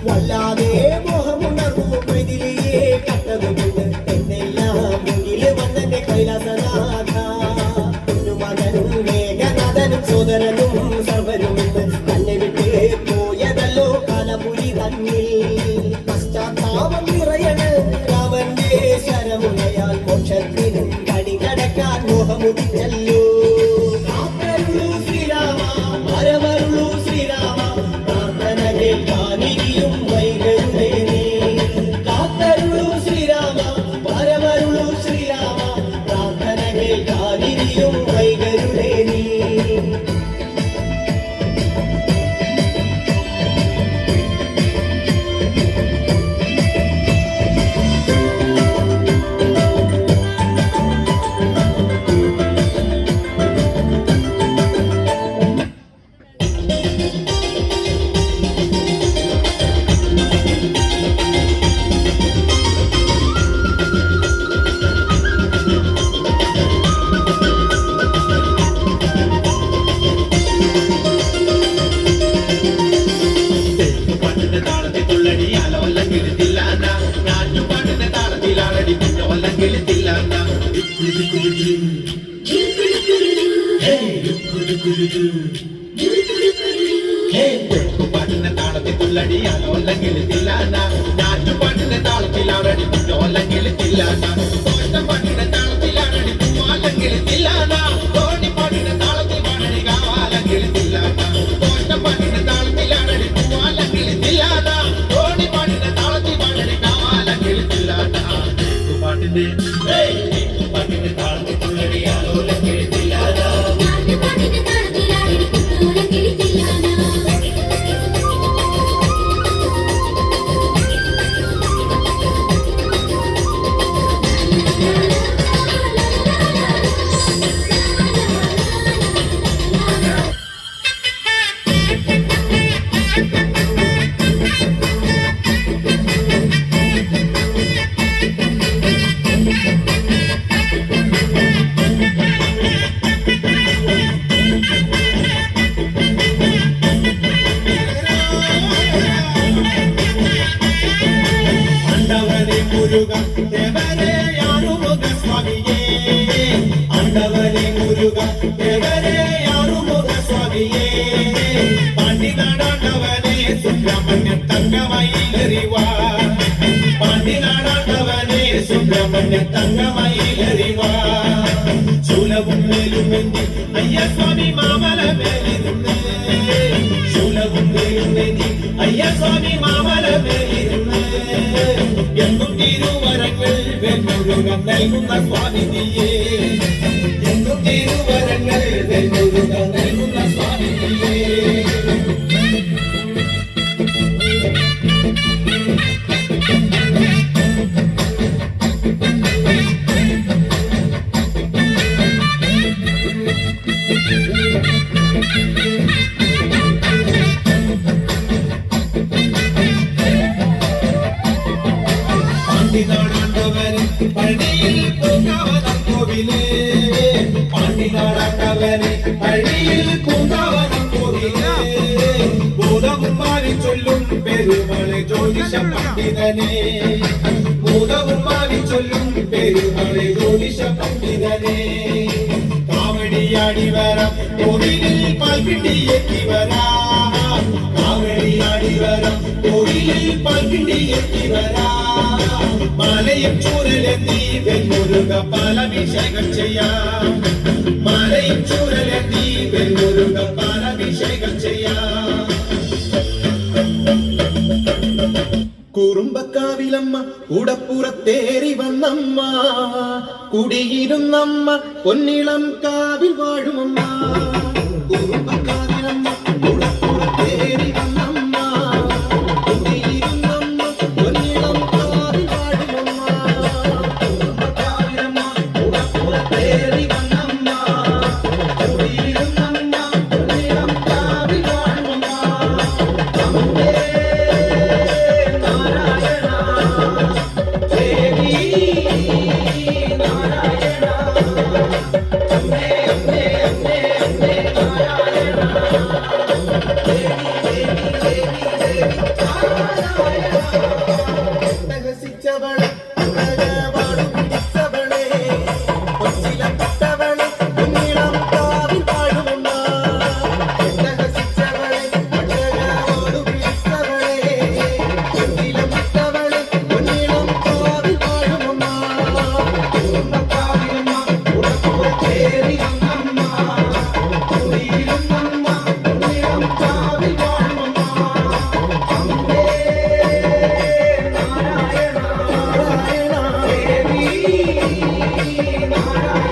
വല്ലാതെ മോഹമുണർന്നു മൈഥിലിയെ കണ്ടതുകൊണ്ട് എന്നെല്ലാം മുന്നിൽ വന്നെന്റെ കൈലാസനാഥ മകനും മേഘനാഥനും സോദരനും സർവരും തന്നെ വിട്ട് പോയതല്ലോ കാലപുരി തന്നിൽ പശ്ചാത്താപം നിറയണ് രാമന്റെ ശരമുനയാൽ മോക്ഷത്തിനും കടികടക്കാൻ മോഹമുദിച്ചല്ലോ ശ്രീരാമ വരവരുളൂ ശ്രീരാമ പ്രാർത്ഥന കേൾക്കാനിരിയും വൈകരുതേ നീ കാത്തരുളൂ ശ്രീരാമ വരവരുളൂ ശ്രീരാമ പ്രാർത്ഥന കേൾക്കാനിരിയും വൈകരുതേ നീ പാട്ടിന്റെ താളത്തിൽ അല്ലെങ്കിൽ ഞാറ്റുപാട്ടിന്റെ താളത്തിലാണടി അല്ലെങ്കിൽ പാട്ടിന്റെ താളത്തിലാണടി അല്ലെങ്കിൽ പാട്ടിന്റെ താളത്തിൽ പാടടി കാവാലെങ്കിൽ പാട്ടിന്റെ താളത്തിലാണടി അല്ലെങ്കിൽ പാട്ടിന്റെ താളത്തിൽ പാടടി കാവാലെങ്കിൽ പാട്ടിന്റെ പാട്ടിന്റെ താളത്തിൽ തുള്ളടിയാലോ അല്ലെങ്കിൽ തങ്കമയിലറിവാ ശൂലവും മേലുമെന്തി അയ്യസ്വാമി മാമല മേലിരുന്ന് ശൂലവും മേലുമെന്തി അയ്യസ്വാമി മാമല മേലിരുന്ന് എന്നും തിരുവരങ്ങൾ വെണ്ണുരുകം നൽകുന്ന സ്വാമിനിയേ എന്നും തിരുവരങ്ങൾ വെണ്ണുരുകം നൽകുന്ന സ്വാമിനിയേ പള്ളിയിൽ പൂങ്കാവനം കോവിലേ പാണ്ടിനാടാണ്ടവനെ പള്ളിയിൽ പൂങ്കാവനം കോവിലേ ഭൂതവും മാറി ചൊല്ലും പെരുമളെ ജ്യോതിഷ പണ്ഡിതനെ ഭൂതവും മാറി ചൊല്ലും പെരുമളെ ജ്യോതിഷ പണ്ഡിതനെ കാവടിയാടി വരാം കോവിലിൽ പാൽപിണ്ടി എത്തി വരാം കാവടി തുള്ളിയാടി വരാം കോവിലിൽ പാൽക്കിണ്ടി എത്തി വരാം മലയും ചൂരലെത്തി വെൺമുരുക പാലഭിഷേകം ചെയ്യാം മലയും ചൂരലെത്തി വെൺമുരുക പാലഭിഷേകം ചെയ്യാം കുറുമ്പക്കാവിലമ്മ കൂടപ്പുറത്തേറി വന്നമ്മ കുടിയിരുന്നമ്മ പൊന്നിളം കാവിൽ വാഴുമമ്മ കുറുമ്പക്കാവിലമ്മ കൂടപ്പുറത്തേറി വന്നമ്മ കുടിയിരുന്നമ്മ പൊന്നിളം കാവിൽ വാഴുമമ്മ കുറുമ്പക്കാവിലമ്മ കൂടപ്പുറത്തേറി വന്നമ്മ കുടിയിരുന്നമ്മ പൊന്നിളം കാവിൽ വാഴുമമ്മ രഹസിച്ചവളെ ഉലകവാടു പിടിച്ചവളെ കൊച്ചിലപ്പെട്ടവളെ കുഞ്ഞിളം കാവിൽ വാഴുമമ്മ രഹസിച്ചവളെ ഉലകവാടു പിടിച്ചവളെ കൊച്ചിലപ്പെട്ടവളെ കുഞ്ഞിളം കാവിൽ വാഴുമമ്മ കുറുമ്പക്കാവിലമ്മ കൂടപ്പുറത്തേറി വന്നമ്മ കുടിയിരുന്നമ്മ കുഞ്ഞിളം കാവിൽ വാഴുമമ്മ നാരായണ ദേവി നാരായണ